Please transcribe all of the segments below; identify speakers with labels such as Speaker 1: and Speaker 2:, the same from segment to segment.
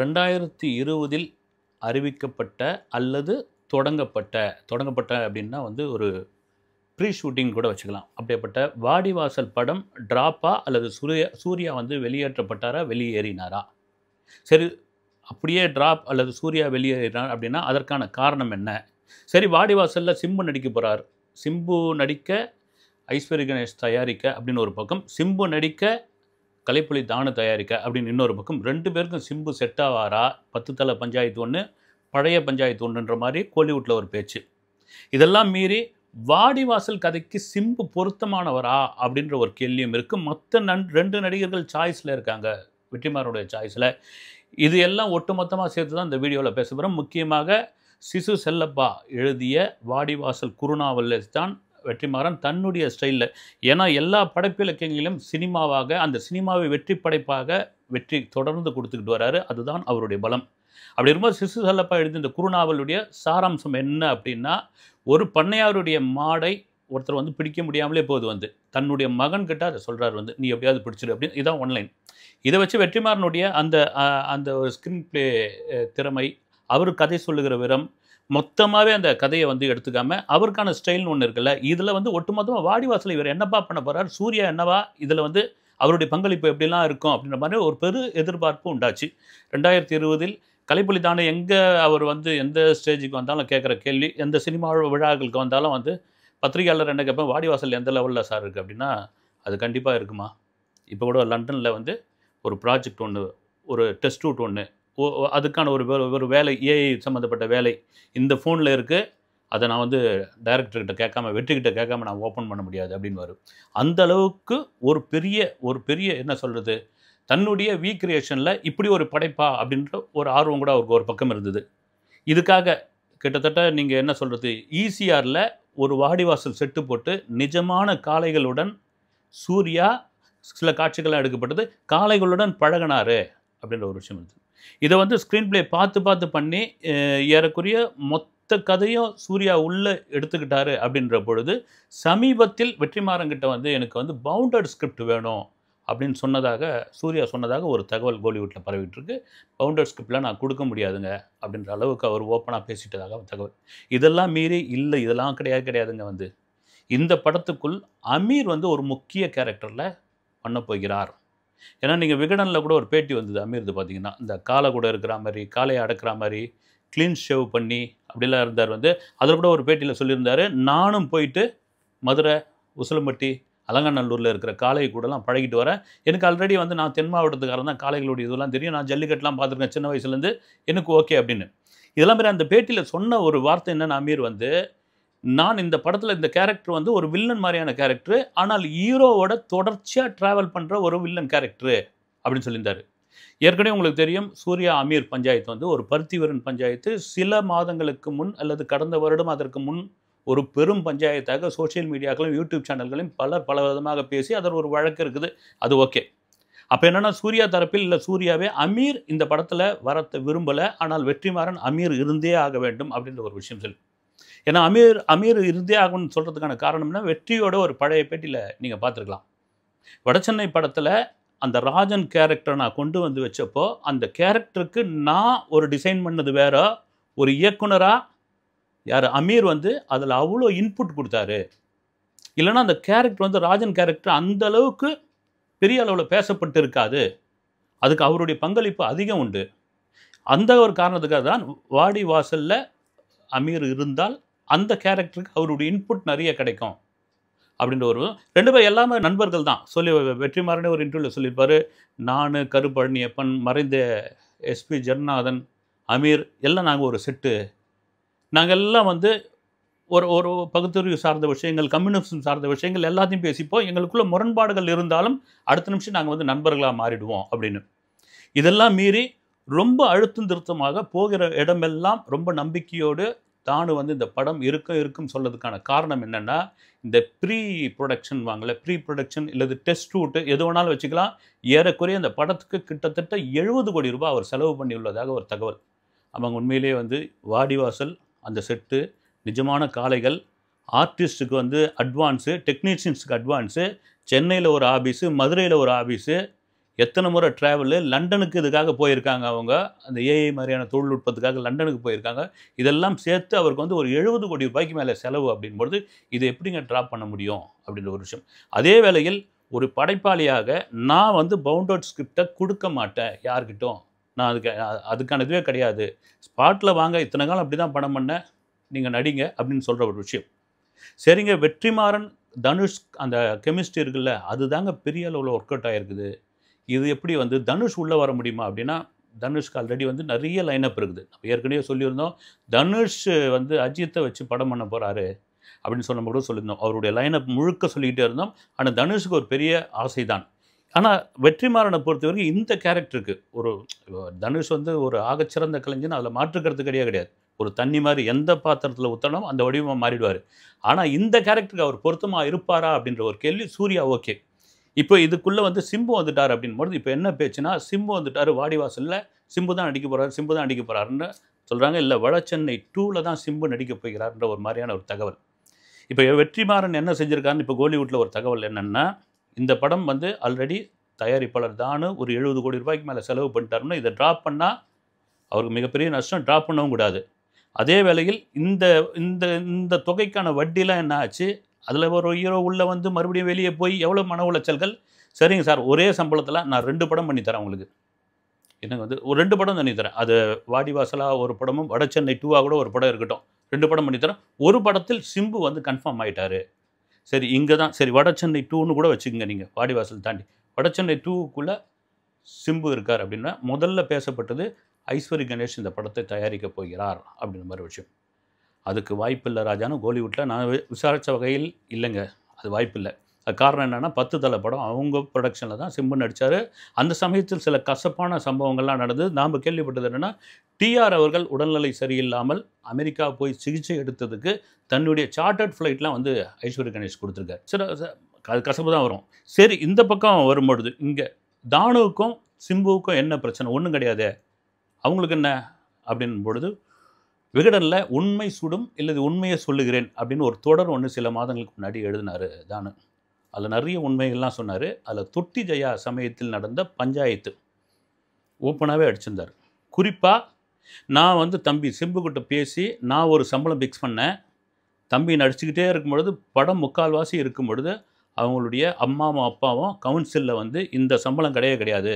Speaker 1: 2020 அறிவிக்கப்பட்ட அல்லது தொடங்கப்பட்ட அப்படின்னா வந்து ஒரு ப்ரீ ஷூட்டிங் கூட வச்சுக்கலாம். அப்படிப்பட்ட வாடிவாசல் படம் ட்ராப்பா அல்லது சூர்யா வந்து வெளியேற்றப்பட்டாரா? வெளியேறினாரா? சரி, அப்படியே ட்ராப் அல்லது சூர்யா வெளியேறினார் அப்படின்னா அதற்கான காரணம் என்ன? சரி, வாடிவாசல்ல சிம்பு நடிக்க போறார். சிம்பு நடிக்க ஐஸ்வர்யா கணேஷ் தயாரிக்க அப்படின்னு ஒரு பக்கம், சிம்பு நடிக்க கலைப்புலி தானு தயாரிக்க அப்படின்னு இன்னொரு பக்கம். 2 பேருக்கும் சிம்பு செட் ஆவாரா? 10 தல பஞ்சாயத்து 1, பழைய பஞ்சாயத்து 1ன்ற மாதிரி கோலிவுட்டில் ஒரு பேச்சு. இதெல்லாம் மீறி வாடிவாசல் கதைக்கு சிம்பு பொருத்தமானவரா அப்படின்ற ஒரு கேள்வியும் இருக்குது. மற்ற 2 நடிகர்கள் சாய்ஸில் இருக்காங்க, வெற்றிமாறனுடைய சாய்ஸில். இது எல்லாம் ஒட்டுமொத்தமாக சேர்த்து தான் இந்த வீடியோவில் பேச போகிறோம். முக்கியமாக சிசு செல்லப்பா எழுதிய வாடிவாசல் குறுநாவலில் தான் வெற்றிமாறன் தன்னுடைய ஸ்டைலில், ஏன்னா எல்லா படைப்பு இலக்கியங்களிலும் சினிமாவாக அந்த சினிமாவை வெற்றி படைப்பாக வெற்றி தொடர்ந்து கொடுத்துக்கிட்டு வராரு. அதுதான் அவருடைய பலம். அப்படி இருக்கும்போது சிசு செல்லப்பா எழுதிய இந்த குறுநாவலுடைய சாராம்சம் என்ன அப்படின்னா, ஒரு பண்ணையாருடைய மாடை ஒருத்தர் வந்து பிடிக்க முடியாமலே போகுது, வந்து தன்னுடைய மகன்கிட்ட அதை சொல்கிறார், வந்து நீ எப்படியாவது பிடிச்சிடு அப்படின்னு. இதான் ஒன்லைன். இதை வச்சு வெற்றிமாறனுடைய அந்த அந்த ஒரு ஸ்க்ரீன் பிளே திறமை, அவர் கதை சொல்லுகிற விதம், மொத்தமாகவே அந்த கதையை வந்து எடுத்துக்காமல் அவருக்கான ஸ்டைல்னு ஒன்று இருக்குல்ல, இதில் வந்து ஒட்டுமொத்தமாக வாடிவாசல் இவர் என்னப்பா பண்ண போகிறார், சூர்யா என்னவா இதில் வந்து அவருடைய பங்களிப்பு எப்படிலாம் இருக்கும் அப்படின்ற மாதிரி ஒரு பெரு எதிர்பார்ப்பு உண்டாச்சு. 2020 கலைப்புலி தானே எங்கே அவர் வந்து எந்த ஸ்டேஜுக்கு வந்தாலும் கேட்குற கேள்வி, எந்த சினிமா விழாக்களுக்கு வந்தாலும் வந்து பத்திரிகையாளர் என்ன கேட்பேன், வாடிவாசல் எந்த லெவலில் சார் இருக்குது அப்படின்னா, அது கண்டிப்பாக இருக்குமா. இப்போ கூட லண்டனில் வந்து ஒரு ப்ராஜெக்ட் ஒன்று, ஒரு டெஸ்ட் ரூட் ஒன்று, அதுக்கான ஒரு வேலை, ஏஐ சம்மந்தப்பட்ட வேலை இந்த ஃபோனில் இருக்குது, அதை நான் வந்து டைரக்டர்கிட்ட கேட்காம, வெற்றிக்கிட்ட கேட்காம நான் ஓப்பன் பண்ண முடியாது அப்படின்னு வரும். அந்த அளவுக்கு ஒரு பெரிய என்ன சொல்கிறது, தன்னுடைய கிரியேஷனில் இப்படி ஒரு படைப்பா அப்படின்ற ஒரு ஆர்வம் கூட அவருக்கு ஒரு பக்கம் இருந்தது. இதுக்காக கிட்டத்தட்ட நீங்கள் என்ன சொல்கிறது, ஈசிஆரில் ஒரு வாடிவாசல் செட்டு போட்டு நிஜமான காளைகளுடன் சூர்யா சில காட்சிகள்லாம் எடுக்கப்பட்டது, காளைகளுடன் பழகினார் அப்படின்ற ஒரு விஷயம் இருந்தது. இதை வந்து ஸ்க்ரீன் பிளே பார்த்து பண்ணி ஏறக்குறைய மொத்த கதையும் சூர்யா உள்ளே எடுத்துக்கிட்டாரு அப்படின்ற பொழுது, சமீபத்தில் வெற்றிமாறன்கிட்ட வந்து எனக்கு வந்து பவுண்டட் ஸ்கிரிப்ட் வேணும் அப்படின்னு சூர்யா சொன்னதாக ஒரு தகவல் கோலிவுட்டில் பரவிட்டுருக்கு. பவுண்டட் ஸ்கிரிப்ட்லாம் நான் கொடுக்க முடியாதுங்க அப்படின்ற அளவுக்கு அவர் ஓப்பனாக பேசிட்டதாக தகவல். இதெல்லாம் மீறி இல்லை, இதெல்லாம் கிடையாதுங்க. வந்து இந்த படத்துக்குள் அமீர் வந்து ஒரு முக்கிய கேரக்டரில் பண்ண போகிறார். ஏன்னா நீங்கள் விகடனில் கூட ஒரு பேட்டி வந்தது அமீர்து, பார்த்தீங்கன்னா இந்த காலை கூட இருக்கிற மாதிரி, காலையை அடக்கிற மாதிரி க்ளீன் ஷேவ் பண்ணி அப்படிலாம் இருந்தார். வந்து அதில் கூட ஒரு பேட்டியில் சொல்லியிருந்தார், நானும் போயிட்டு மதுரை, உசிலம்பட்டி, அலங்காநல்லூரில் இருக்கிற காளை கூடலாம் பழகிட்டு வரேன். எனக்கு ஆல்ரெடி வந்து நான் தென் மாவட்டத்துக்காரன் தான், காளைகளுடைய இதெல்லாம் தெரியும், நான் ஜல்லிக்கட்டுலாம் பார்த்துருக்கேன் சின்ன வயசுலேருந்து, எனக்கு ஓகே அப்படின்னு. இதெல்லாம் மாதிரி அந்த பேட்டியில் சொன்ன ஒரு வார்த்தை என்னென்னு, அமீர் வந்து நான் இந்த படத்தில் இந்த கேரக்டர் வந்து ஒரு வில்லன் மாதிரியான கேரக்டரு, ஆனால் ஹீரோவோட தொடர்ச்சியாக ட்ராவல் பண்ணுற ஒரு வில்லன் கேரக்டரு அப்படின்னு சொல்லியிருந்தார். ஏற்கனவே உங்களுக்கு தெரியும், சூர்யா அமீர் பஞ்சாயத்து வந்து ஒரு பருத்திவீரன் பஞ்சாயத்து சில மாதங்களுக்கு முன் அல்லது கடந்த வருடம் அதற்கு முன் ஒரு பெரும் பஞ்சாயத்தாக சோஷியல் மீடியாக்களும் யூடியூப் சேனல்களையும் பல விதமாக பேசி அதில் ஒரு வழக்கு இருக்குது. அது ஓகே. அப்போ என்னென்னா, சூர்யா தரப்பில் இல்லை, சூர்யாவே அமீர் இந்த படத்தில் வரத்தை விரும்பலை, ஆனால் வெற்றிமாறன் அமீர் இருந்தே ஆக வேண்டும் அப்படின்ற ஒரு விஷயம் சொல்லி. ஏன்னா அமீர் இருந்தே ஆகணும்னு சொல்கிறதுக்கான காரணம்னா, வெற்றியோட ஒரு பழைய பேட்டியில் நீங்கள் பார்த்துருக்கலாம். வடசென்னை படத்தில் அந்த ராஜன் கேரக்டரை நான் கொண்டு வந்து வச்சப்போ, அந்த கேரக்டருக்கு நான் ஒரு டிசைன் பண்ணது வேற, ஒரு இயக்குனராக யார் அமீர் வந்து அதில் அவ்வளோ இன்புட் கொடுத்தாரு. இல்லைன்னா அந்த கேரக்டர் வந்து ராஜன் கேரக்டர் அந்த அளவுக்கு பெரிய அளவில் பேசப்பட்டு இருக்காது, அதுக்கு அவருடைய பங்களிப்பு அதிகம் உண்டு. அந்த ஒரு காரணத்துக்காக தான் வாடிவாசலில் அமீர் இருந்தால் அந்த கேரக்டருக்கு அவருடைய இன்புட் நிறைய கிடைக்கும் அப்படின்ற ஒரு 2 பேர் எல்லாமே நண்பர்கள் தான் சொல்லி வெற்றிமாறனே ஒரு இன்டர்வியூவில் சொல்லியிருப்பார். நான், கருப்பழனியப்பன், மறைந்த எஸ்பி ஜெகநாதன், அமீர் எல்லாம் நாங்கள் ஒரு செட்டு, நாங்கள் எல்லாம் வந்து ஒரு பகுத்தறிவு சார்ந்த விஷயங்கள், கம்யூனிசம் சார்ந்த விஷயங்கள் எல்லாத்தையும் பேசிப்போம், எங்களுக்குள்ள முரண்பாடுகள் இருந்தாலும் அடுத்த நிமிஷம் நாங்கள் வந்து நண்பர்களாக மாறிடுவோம் அப்படின்னு. இதெல்லாம் மீறி ரொம்ப அழுத்தம் திருத்தமாக போகிற இடமெல்லாம் ரொம்ப நம்பிக்கையோடு தானு வந்து இந்த படம் இருக்கும் சொல்கிறதுக்கான காரணம் என்னென்னா, இந்த ப்ரீ ப்ரொடக்ஷன் வாங்கலை, ப்ரீ ப்ரொடக்ஷன் இல்லது டெஸ்ட் ரூட்டு எது வேணாலும் வச்சுக்கலாம், ஏறக்குறைய அந்த படத்துக்கு கிட்டத்தட்ட 70 கோடி ரூபாய் அவர் செலவு பண்ணியுள்ளதாக ஒரு தகவல். அவங்க உண்மையிலேயே வந்து வாடிவாசல் அந்த செட்டு, நிஜமான காளைகள், ஆர்டிஸ்ட்டுக்கு வந்து அட்வான்ஸு, டெக்னீஷியன்ஸுக்கு அட்வான்ஸு, சென்னையில் ஒரு ஆஃபீஸு, மதுரையில் ஒரு ஆஃபீஸு, எத்தனை முறை ட்ராவலு, லண்டனுக்கு இதுக்காக போயிருக்காங்க அவங்க. அந்த ஏஐ மாதிரியான தொழில்நுட்பத்துக்காக லண்டனுக்கு போயிருக்காங்க. இதெல்லாம் சேர்த்து அவருக்கு வந்து ஒரு ₹70,00,00,000 மேல செலவு அப்படின்பொழுது, இத எப்படிங்க ட்ராப் பண்ண முடியும்? அப்படின்ற ஒரு விஷயம். அதே வேளையில் ஒரு படைப்பாளியாக நான் வந்து பவுண்டட் ஸ்கிரிப்ட குடுக்க மாட்டேன் யார்கிட்டும். நான் அதுக்கான இதுவே கிடையாது. ஸ்பாட்ல வாங்க, இத்தனை காலம் அப்படி தான் படம் பண்ணேன். நீங்க நடிங்க அப்படின்னு சொல்ற ஒரு விஷயம். சரிங்க, வெற்றிமாறன், தனுஷ் அந்த கெமிஸ்ட்ரி இருக்குல்ல, அதுதாங்க பெரிய அளவுல ஒர்க் அவுட் ஆயிருக்குது. இது எப்படி வந்து தனுஷ் உள்ள வர முடியுமா? அப்படின்னா, தனுஷ்க்கு ஆல்ரெடி வந்து நெறைய லைனப் இருக்குது. நம்ம ஏற்கனவே சொல்லியிருந்தோம். தனுஷ் வந்து அஜித்த வச்சு படம் பண்ண போறாரு அப்படின்னு சொன்னபோது கூட சொல்லியிருந்தோம். அவருடைய லைனப் முழுக்க சொல்லிக்கிட்டே இருந்தோம். ஆனா, தனுஷ்க்கு ஒரு பெரிய ஆசை தான். ஆனா, வெற்றிமாறன பொறுத்தவரைக்கும் இந்த கேரக்டருக்கு ஒரு தனுஷ் வந்து ஒரு ஆகச்சிறந்த கலைஞன். அதில மாற்று கருத்து கிடையாது. ஒரு தண்ணி மாரி எந்த பாத்திரத்தில ஊத்தணும் அந்த வடிவமா மாறிடுவாரு. ஆனா, இந்த கேரக்டருக்கு அவர் பொருத்தமா இருப்பாரா? அப்படின்ற ஒரு கேள்வி. சூர்யா ஓகே. இப்போ இதுக்குள்ள வந்து சிம்பு வந்துட்டார் அப்படின்பொழுது, இப்போ என்ன பேச்சுன்னா, சிம்பு வந்துட்டாரு வாடிவாசல்ல. சிம்பு தான் நடிக்க போறாரு, சிம்பு தான் நடிக்க போறாருன்னு சொல்றாங்க. இல்ல வடசென்னை 2ல தான் சிம்பு நடிக்க போகிறார்ன்ற ஒரு மாரியான ஒரு தகவல். இப்போ வெற்றிமாறன் என்ன செஞ்சிருக்காருன்னு இப்போ கோலிவுட்ல ஒரு தகவல் என்னன்னா, இந்த படம் வந்து ஆல்ரெடி தயாரிப்பாளர் தானு ஒரு ₹70,00,00,000 மேல செலவு பண்ணிட்டாருன்னா, இத டிராப் பண்ணா அவருக்கு மிகப்பெரிய நஷ்டம். டிராப் பண்ணவும் கூடாது. அதே வேளையில் இந்த இந்த இந்த தொகைக்கான வட்டிலாம் என்ன ஆச்சு? அதில ஒரு ஹீரோ உள்ள வந்து மறுபடியும் வெளிய போய் எவ்வளோ மன உளைச்சல்கள். சரிங்க சார், ஒரே சம்பளத்தில நான் 2 படம் பண்ணி தரேன் உங்களுக்கு. என்னங்க வந்து ஒரு 2 படம் பண்ணி தரேன். அது வாடிவாசலா ஒரு படமும், வடசென்னை 2வா கூட ஒரு படம் இருக்கட்டும். 2 படம் பண்ணி தரேன். ஒரு படத்தில் சிம்பு வந்து கன்ஃபார்ம் ஆயிட்டாரு. சரி, இங்க தான் சரி வடசென்னை 2ன்னு கூட வச்சுக்கங்க நீங்க. வாடிவாசல் தாண்டி. வடசென்னை 2க்குள்ள சிம்பு இருக்கார் அப்படின்னா, முதல்ல பேசப்பட்டது ஐஸ்வரி கணேஷ் இந்த படத்தை தயாரிக்கப் போகிறார் அப்படின்ற மாரி விஷயம். அதுக்கு வாய்ப்பில்ல ராஜான்னு கோலிவுட்ல நான் விசாரிச்ச வகையில் இல்லங்க. அது வாய்ப்பில்ல. அதுக்கு காரணம் என்னன்னா, 10 தல படம் அவங்க புரொடக்ஷன்ல தான் சிம்பு நடிச்சாரு. அந்த சமயத்தில் சில கசப்பான சம்பவங்கள்லாம் நடந்தது. நாம கேள்விப்பட்டது என்னன்னா, டிஆர் அவர்கள் உடல்நிலை சரியில்லாமல் அமெரிக்கா போய் சிகிச்சை எடுத்ததுக்கு தன்னுடைய சார்ட்டர்ட் ஃப்ளைட்லாம் வந்து ஐஸ்வர்யா கணேஷ் குடுத்துருக்காரு. சரி, அது கசப்பு தான் வரும். சரி, இந்த பக்கம் வரும்பொழுது, இங்க தானுவுக்கும் சிம்புவுக்கும் என்ன பிரச்சனை? ஒண்ணும் கிடையாதே. அவங்களுக்கு என்ன? அப்படின்னும் பொழுது, விகடன்ல "உண்மை சுடும் இல்லது உண்மையை சொல்லுகிறேன்" அப்படின்னு ஒரு தொடர் ஒண்ணு சில மாதங்களுக்கு முன்னாடி எழுதினாரு தானு. அதில நெறைய உண்மைகள்லாம் சொன்னாரு. அதில தொட்டி ஜெயா சமயத்தில் நடந்த பஞ்சாயத்து ஓப்பனாவே அடிச்சிருந்தாரு. குறிப்பா, நான் வந்து தம்பி சிம்புகிட்ட பேசி நான் ஒரு சம்பளம் ஃபிக்ஸ் பண்ணேன். தம்பி நடிச்சுக்கிட்டே இருக்கும்பொழுது, படம் முக்கால்வாசி இருக்கும்பொழுது, அவங்களுடைய அம்மாவும், அப்பாவும் கவுன்சில்ல வந்து இந்த சம்பளம் கிடையவே கிடையாது.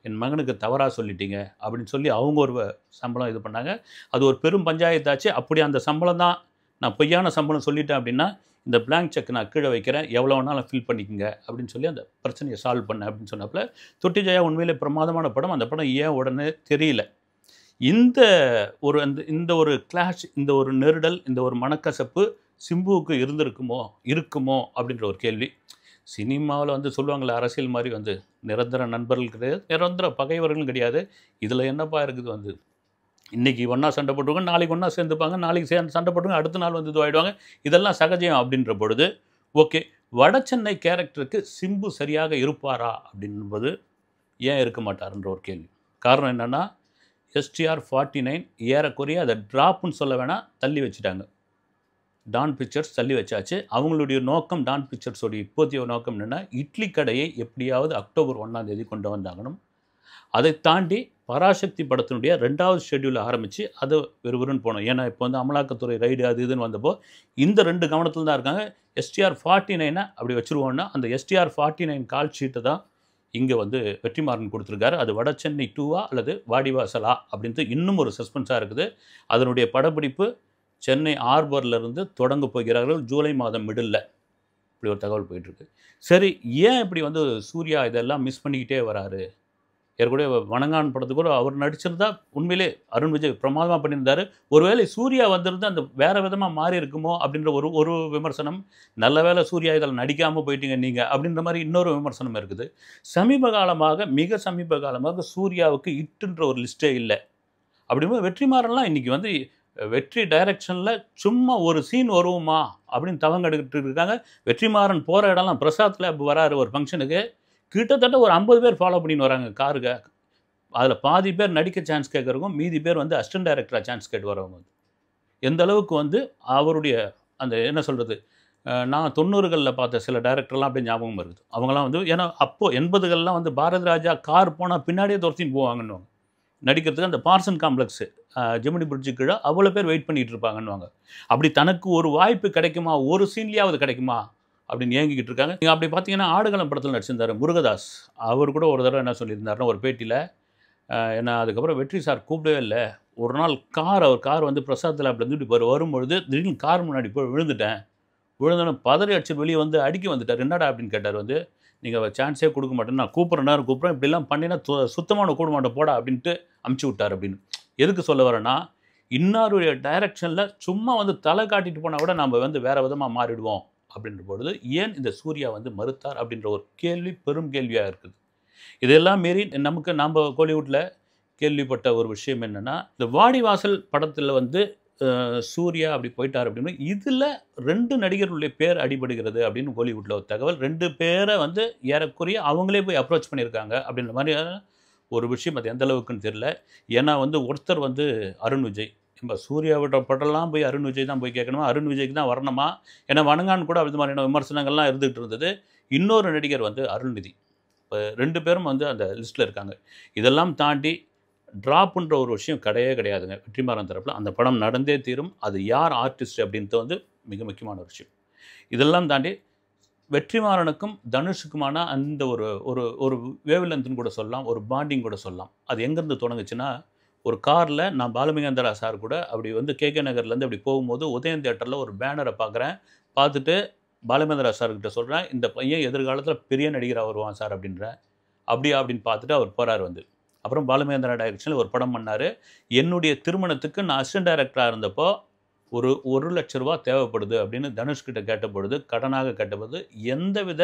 Speaker 1: என் மகனுக்கு தவறா சொல்லிட்டீங்க அப்படின்னு சொல்லி அவங்க ஒரு சம்பளம் இது பண்ணாங்க. அது ஒரு பெரும் பஞ்சாயத்தாச்சு. அப்படி அந்த சம்பளம் தான் நான் பொய்யான சம்பளம் சொல்லிட்டேன் அப்படின்னா, இந்த பிளாங்க் செக் நான் கீழ வைக்கிறேன். எவ்வளோ வேணாலும் ஃபில் பண்ணிக்கங்க அப்படின்னு சொல்லி அந்த பிரச்சனைய சால்வ் பண்ணேன் அப்படின்னு சொன்னாப்ல. தொட்டி ஜெயா உண்மையிலே பிரமாதமான படம். அந்த படம் ஏன் உடனே தெரியல. இந்த இந்த ஒரு கிளாஷ், இந்த ஒரு நெருடல், இந்த ஒரு மனக்கசப்பு சிம்புவுக்கு இருக்குமோ அப்படின்ற ஒரு கேள்வி. சினிமாவுல வந்து சொல்லுவாங்கல்ல, அரசியல் மாரி வந்து நிரந்தர நண்பர்கள் கிடையாது, நிரந்தர பகைவர்களும் கிடையாது. இதில என்னப்பா இருக்குது வந்து, இன்னைக்கு ஒண்ணா சண்டை போட்டுருவாங்க, நாளைக்கு ஒண்ணா சேர்ந்துப்பாங்க, நாளைக்கு சேர்ந்து சண்டை போட்டுங்க, அடுத்த நாள் வந்து இதுவாயிடுவாங்க. இதெல்லாம் சகஜம் அப்படின்ற பொழுது, ஓகே, வடசென்னை கேரக்டருக்கு சிம்பு சரியாக இருப்பாரா? அப்படின்பது ஏன் இருக்க மாட்டாருன்ற ஒரு கேள்வி. காரணம் என்னன்னா, எஸ்டிஆர் 49 ஏறக்குறைய அத டிராப்ன்னு சொல்ல வேணாம், தள்ளி வச்சுட்டாங்க. டான் பிக்சர்ஸ் தள்ளி வச்சாச்சு. அவங்களுடைய நோக்கம், டான் பிக்சர்ஸோட இப்போதைய நோக்கம் என்னன்னா, இட்லி கடையை எப்படியாவது அக்டோபர் 1ஆம் தேதி கொண்டு வந்தாகணும். அதைத் தாண்டி பராசக்தி படத்தினுடைய 2வது ஷெட்யூல் ஆரம்பிச்சு, அது விறுவிறுன்னு போணும். ஏன்னா, இப்போ வந்து அமலாக்கத்துறை ரைடு அது இதுன்னு வந்தப்போ, இந்த 2 கவனத்தில தான் இருக்காங்க. எஸ்டிஆர் 49 அப்படி வச்சுருவோம்னா, அந்த எஸ்டிஆர் 49 கால் ஷீட்ட தான் இங்க வந்து வெற்றிமாறன் குடுத்துருக்காரு. அது வடசென்னை 2வா அல்லது வாடிவாசலா அப்படின்ட்டு இன்னும் ஒரு சஸ்பென்ஸா இருக்குது. அதனுடைய படப்பிடிப்பு சென்னை ஹார்பர்லேருந்து தொடங்க போகிறார்கள் ஜூலை மாதம் மிடில்ல. இப்படி ஒரு தகவல் போயிட்டுருக்கு. சரி, ஏன் இப்படி வந்து சூர்யா இதெல்லாம் மிஸ் பண்ணிக்கிட்டே வராரு? ஏற்கனவே வணங்கான் படத்துக்கு கூட அவர் நடிச்சிருந்தா உண்மையிலே அருண் விஜய் பிரமாதமா பண்ணியிருந்தாரு. ஒருவேளை சூர்யா வந்திருந்தா அந்த வேற விதமா மாறி இருக்குமோ அப்படின்ற ஒரு விமர்சனம். நல்ல வேளை சூர்யா இதில நடிக்காம போயிட்டீங்க நீங்க அப்படின்ற மாரி இன்னொரு விமர்சனம் இருக்குது. மிக சமீப காலமாக சூர்யாவுக்கு ஹிட்ன்ற ஒரு லிஸ்ட்டே இல்ல. அப்படிங்கும்போது வெற்றிமாறன்லாம் இன்னைக்கு வந்து வெற்றி டைரக்ஷன்ல சும்மா ஒரு சீன் வருவோமா அப்படின்னு தவங்கெடுத்துட்டு இருக்காங்க. வெற்றிமாறன் போற இடம்லாம் பிரசாத் லேப் வராரு ஒரு ஃபங்ஷனுக்கு. கிட்டத்தட்ட ஒரு 50 பேர் ஃபாலோ பண்ணின்னு வராங்க காருக. அதில பாதி பேர் நடிக்க சான்ஸ் கேட்கறவங்க, மீதி பேர் வந்து அசிஸ்டன்ட் டைரக்டரா சான்ஸ் கேட்டு வரவங்க. எந்த அளவுக்கு வந்து அவருடைய அந்த என்ன சொல்றது, நான் 90களில் பார்த்த சில டைரக்டர்லாம் அப்படியே ஞாபகம் இருக்குது. அவங்கலாம் வந்து ஏன்னா அப்போ 80கள்லாம் வந்து பாரதி ராஜா கார் போனா பின்னாடியே துரத்தின்னு போவாங்கன்னுவாங்க. நடிக்கிறதுக்கு அந்த பார்சன் காம்ப்ளெக்ஸ் ஜெமினி பிரிட்ஜுக்கு கீழ அவ்வளோ பேர் வெயிட் பண்ணிட்டு இருப்பாங்கன்னுவாங்க. அப்படி தனக்கு ஒரு வாய்ப்பு கிடைக்குமா? ஒரு சீன்லயாவது கிடைக்குமா? அப்படின்னு ஏங்கிக்கிட்டு இருக்காங்க. நீங்க அப்படி பார்த்தீங்கன்னா, ஆடுகளம் படத்தில நடிச்சிருந்தாரு முருகதாஸ். அவர் கூட ஒரு தடவ என்ன சொல்லியிருந்தாருன்னா, ஒரு பேட்டியில என்ன அதுக்கப்புறம் வெற்றி சார் கூப்பிடவே இல்ல. ஒரு நாள் அவர் கார் வந்து பிரசாத் லேப்ல இருந்துட்டு வரும்பொழுது திடீர்னு கார் முன்னாடி போய் விழுந்துட்டேன். விழுந்தோனே பதறி அடிச்சு வெளிய வந்து அடிக்க வந்துட்டாரு. "என்னடா?" அப்படின்னு கேட்டாரு வந்து. "நீங்க சான்ஸே குடுக்க மாட்டேன்னு நான் கூப்பிடுற நேரம் கூப்பிடுறேன். இப்படிலாம் பண்ணினா சுத்தமா உன்ன கூப்பிட மாட்டேன் போடா" அப்படின்ட்டு அனுப்பிச்சு விட்டாரு அப்படின்னு. எதுக்கு சொல்ல வரேன்னா, இன்னாருடைய டைரக்ஷன்ல சும்மா வந்து தலை காட்டிட்டு போனா கூட நாம வந்து வேற விதமா மாறிடுவோம் அப்படின்ற பொழுது, ஏன் இந்த சூர்யா வந்து மறுத்தார் அப்படின்ற ஒரு கேள்வி பெரும் கேள்வியா இருக்குது. இதெல்லாம் மீறி நாம கோலிவுட்ல கேள்விப்பட்ட ஒரு விஷயம் என்னன்னா, இந்த வாடிவாசல் படத்துல வந்து சூர்யா அப்படி போயிட்டார் அப்படின்னு, இதுல 2 நடிகர்களுடைய பேர் அடிபடுகிறது அப்படின்னு கோலிவுட்ல ஒரு தகவல். 2 பேர வந்து ஏறக்குறைய அவங்களே போய் அப்ரோச் பண்ணியிருக்காங்க அப்படின்ற மாதிரியான ஒரு விஷயம். அது எந்த அளவுக்குன்னு தெரியல. ஏன்னா வந்து ஒருத்தர் வந்து அருண் விஜய். நம்ம சூர்யாவோட படம்லாம் போய் அருண் விஜய் தான் போய் கேட்கணுமா? அருண் விஜய்க்கு தான் வரணுமா? ஏன்னா வணங்கான் கூட அது மாதிரியான விமர்சனங்கள்லாம் இருந்துகிட்டு இருந்தது. இன்னொரு நடிகர் வந்து அருள்நிதி. இப்ப 2 பேரும் வந்து அந்த லிஸ்ட்ல இருக்காங்க. இதெல்லாம் தாண்டி ட்ராப்புன்ற ஒரு விஷயம் கிடையவே கிடையாதுங்க. வெற்றிமாறன் தரப்புல. அந்த படம் நடந்தே தீரும். அது யார் ஆர்டிஸ்ட் அப்படின்றது வந்து மிக முக்கியமான ஒரு விஷயம். இதெல்லாம் தாண்டி வெற்றிமாறனுக்கும், தனுஷுக்குமான அந்த ஒரு ஒரு ஒரு வேவ் லென்த்ன்னு கூட சொல்லலாம். ஒரு பாண்டிங் கூட சொல்லலாம். அது எங்கேருந்து தொடங்குச்சுன்னா, ஒரு கார்ல நான் பாலுமகேந்திரா சார் கூட அப்படி வந்து கே.கே. நகர்லேருந்து அப்படி போகும்போது, உதயம் தியேட்டர்ல ஒரு பேனர பார்க்குறேன். பார்த்துட்டு பாலுமகேந்திரா சார்கிட்ட சொல்றேன், "இந்த பையன் எதிர்காலத்தில பெரிய நடிகரா வருவான் சார்" அப்படின்றேன். "அப்படியா?" அப்படின்னு பார்த்துட்டு அவர் போறாரு வந்து. அப்புறம் பாலுமகேந்திரா டைரக்ஷன்ல ஒரு படம் பண்ணாரு. என்னுடைய திருமணத்துக்கு நான் அசிஸ்டன்ட் டைரக்டரா இருந்தப்போ, ஒரு ரூ. 1,00,000 தேவைப்படுது அப்படின்னு தனுஷ் கிட்ட கேட்டபொழுது, கடனாக கேட்டபோது, எந்தவித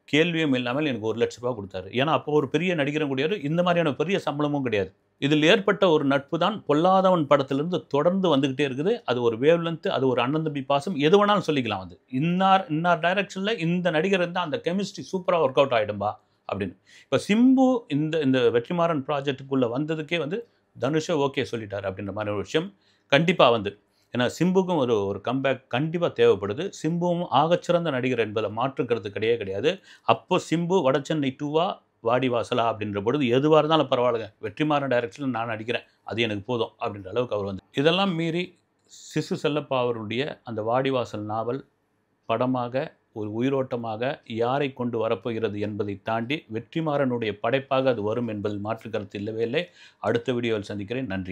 Speaker 1: கேள்வியும் இல்லாமல் எனக்கு ரூ. 1,00,000 குடுத்தாரு. ஏன்னா, அப்போ ஒரு பெரிய நடிகரும் கிடையாது. இந்த மாதிரியான பெரிய சம்பளமும் கிடையாது. இதில் ஏற்பட்ட ஒரு நட்பு தான் பொல்லாதவன் படத்திலிருந்து தொடர்ந்து வந்துகிட்டே இருக்குது. அது ஒரு வேவ் லென்த், அது ஒரு அண்ணன் தம்பி பாசம், எது வேணாலும் சொல்லிக்கலாம் அது. இன்னார் இன்னார் டைரக்ஷன்ல இந்த நடிகர் இருந்தா அந்த கெமிஸ்ட்ரி சூப்பரா ஒர்க் அவுட் ஆயிடும்பா அப்படின்னு. இப்ப சிம்பு இந்த இந்த வெற்றிமாறன் ப்ராஜெக்ட்டுக்குள்ள வந்ததுக்கே வந்து தனுஷே ஓகே சொல்லிட்டாரு அப்படின்ற மாரி ஒரு விஷயம் கண்டிப்பா வந்து. ஏன்னா சிம்புக்கும் ஒரு ஒரு கம்பேக் கண்டிப்பா தேவைப்படுது. சிம்புவும் ஆகச்சிறந்த நடிகர் என்பதில மாற்று கருத்து கிடையவே கிடையாது. அப்போ சிம்பு வடசென்னை 2வா வாடிவாசலா அப்படின்ற பொழுது எதுவா இருந்தாலும் பரவாயில்லங்க. வெற்றிமாறன் டைரக்ஷன்ல நான் நடிக்கிறேன். அது எனக்கு போதும் அப்படின்ற அளவுக்கு அவர் வந்து இதெல்லாம் மீறி சிசு செல்லப்பா அவருடைய அந்த வாடிவாசல் நாவல் படமாக ஒரு உயிரோட்டமாக யாரை கொண்டு வரப்போகிறது என்பதை தாண்டி வெற்றிமாறனுடைய படைப்பாக அது வரும் என்பதில் மாற்று கருத்து இல்லவே இல்லை. அடுத்த வீடியோவில் சந்திக்கிறேன். நன்றி.